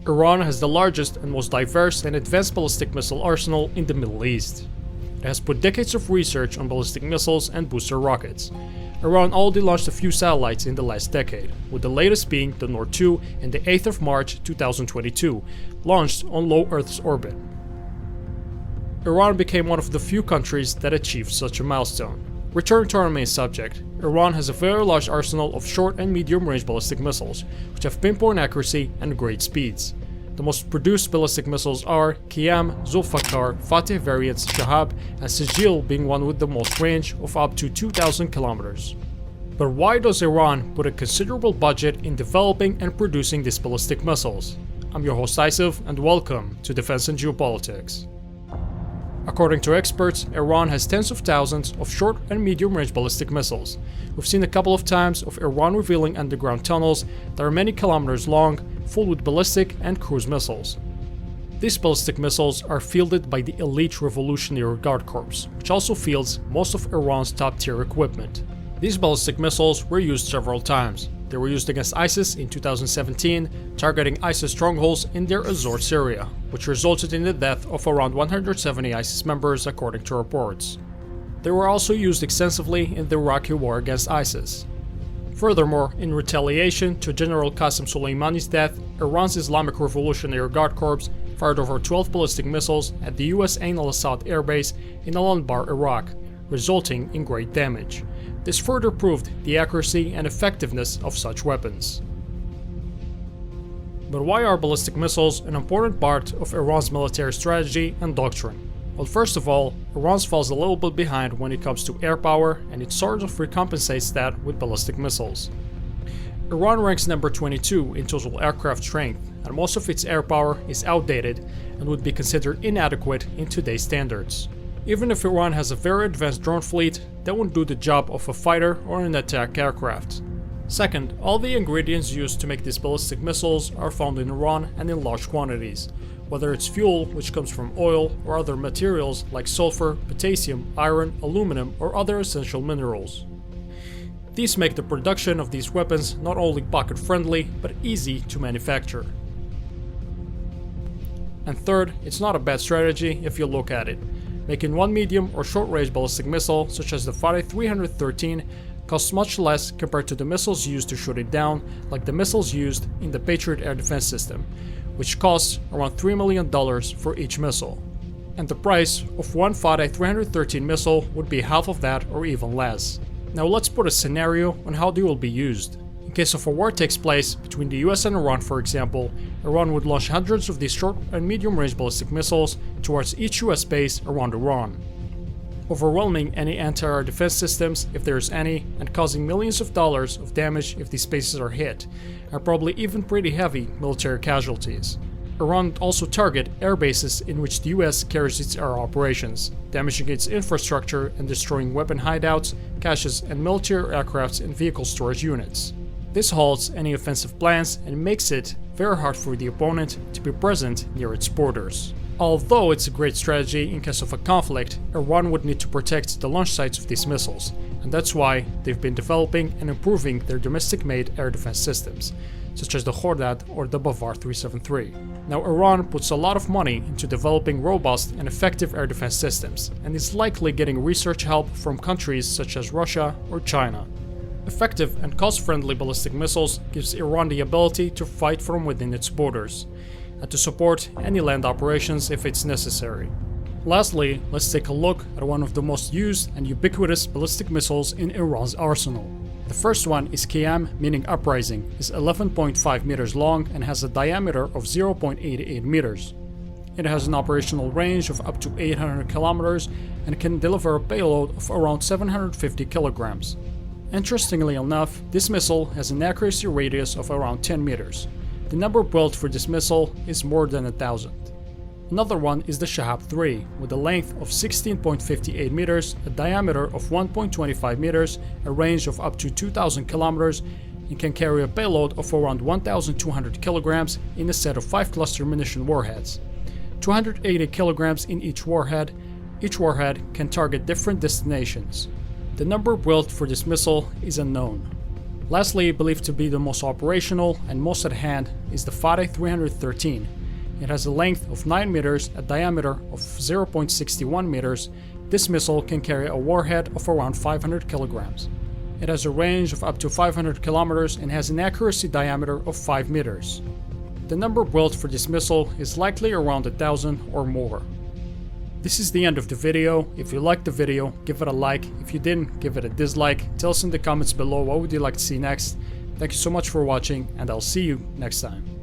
Iran has the largest and most diverse and advanced ballistic missile arsenal in the Middle East. It has put decades of research on ballistic missiles and booster rockets. Iran already launched a few satellites in the last decade, with the latest being the Nord 2 on the 8th of March 2022, launched on low Earth's orbit. Iran became one of the few countries that achieved such a milestone. Returning to our main subject, Iran has a very large arsenal of short and medium-range ballistic missiles, which have pinpoint accuracy and great speeds. The most produced ballistic missiles are Qiyam, Zulfikar, Fateh variants, Shahab, and Sejjil being one with the most range of up to 2,000 kilometers. But why does Iran put a considerable budget in developing and producing these ballistic missiles? I'm your host Isif, and welcome to Defense and Geopolitics. According to experts, Iran has tens of thousands of short and medium-range ballistic missiles. We've seen a couple of times of Iran revealing underground tunnels that are many kilometers long, full with ballistic and cruise missiles. These ballistic missiles are fielded by the elite Revolutionary Guard Corps, which also fields most of Iran's top-tier equipment. These ballistic missiles were used several times. They were used against ISIS in 2017, targeting ISIS strongholds in Deir ez-Zor, Syria, which resulted in the death of around 170 ISIS members according to reports. They were also used extensively in the Iraqi war against ISIS. Furthermore, in retaliation to General Qasem Soleimani's death, Iran's Islamic Revolutionary Guard Corps fired over 12 ballistic missiles at the US Ain al-Assad Air Base in Al-Anbar, Iraq, resulting in great damage. This further proved the accuracy and effectiveness of such weapons. But why are ballistic missiles an important part of Iran's military strategy and doctrine? Well, first of all, Iran falls a little bit behind when it comes to air power, and it sort of recompensates that with ballistic missiles. Iran ranks number 22 in total aircraft strength, and most of its air power is outdated and would be considered inadequate in today's standards. Even if Iran has a very advanced drone fleet, that won't do the job of a fighter or an attack aircraft. Second, all the ingredients used to make these ballistic missiles are found in Iran and in large quantities, whether it's fuel, which comes from oil, or other materials like sulfur, potassium, iron, aluminum, or other essential minerals. These make the production of these weapons not only pocket-friendly, but easy to manufacture. And third, it's not a bad strategy if you look at it. Making one medium or short-range ballistic missile, such as the Fateh 313, costs much less compared to the missiles used to shoot it down, like the missiles used in the Patriot air defense system, which costs around $3 million for each missile. And the price of one Fateh 313 missile would be half of that or even less. Now let's put a scenario on how they will be used. In case of a war takes place between the US and Iran, for example, Iran would launch hundreds of these short and medium-range ballistic missiles towards each US base around Iran, overwhelming any anti-air defense systems if there is any, and causing millions of dollars of damage if these bases are hit, and probably even pretty heavy military casualties. Iran would also target air bases in which the US carries its air operations, damaging its infrastructure and destroying weapon hideouts, caches, and military aircrafts and vehicle storage units. This halts any offensive plans and makes it very hard for the opponent to be present near its borders. Although it's a great strategy in case of a conflict, Iran would need to protect the launch sites of these missiles, and that's why they've been developing and improving their domestic-made air defense systems, such as the Khordad or the Bavar 373. Now, Iran puts a lot of money into developing robust and effective air defense systems, and is likely getting research help from countries such as Russia or China. Effective and cost-friendly ballistic missiles gives Iran the ability to fight from within its borders, and to support any land operations if it's necessary. Lastly, let's take a look at one of the most used and ubiquitous ballistic missiles in Iran's arsenal. The first one is Qiyam, meaning uprising, is 11.5 meters long and has a diameter of 0.88 meters. It has an operational range of up to 800 kilometers and can deliver a payload of around 750 kilograms. Interestingly enough, this missile has an accuracy radius of around 10 meters. The number built for this missile is more than 1,000. Another one is the Shahab 3, with a length of 16.58 meters, a diameter of 1.25 meters, a range of up to 2,000 kilometers, and can carry a payload of around 1,200 kilograms in a set of 5 cluster munition warheads. 280 kilograms in each warhead can target different destinations. The number built for this missile is unknown. Lastly, believed to be the most operational and most at hand is the Fateh 313. It has a length of 9 meters, a diameter of 0.61 meters. This missile can carry a warhead of around 500 kilograms. It has a range of up to 500 kilometers and has an accuracy diameter of 5 meters. The number built for this missile is likely around 1,000 or more. This is the end of the video. If you liked the video, give it a like. If you didn't, give it a dislike. Tell us in the comments below what would you like to see next. Thank you so much for watching, and I'll see you next time.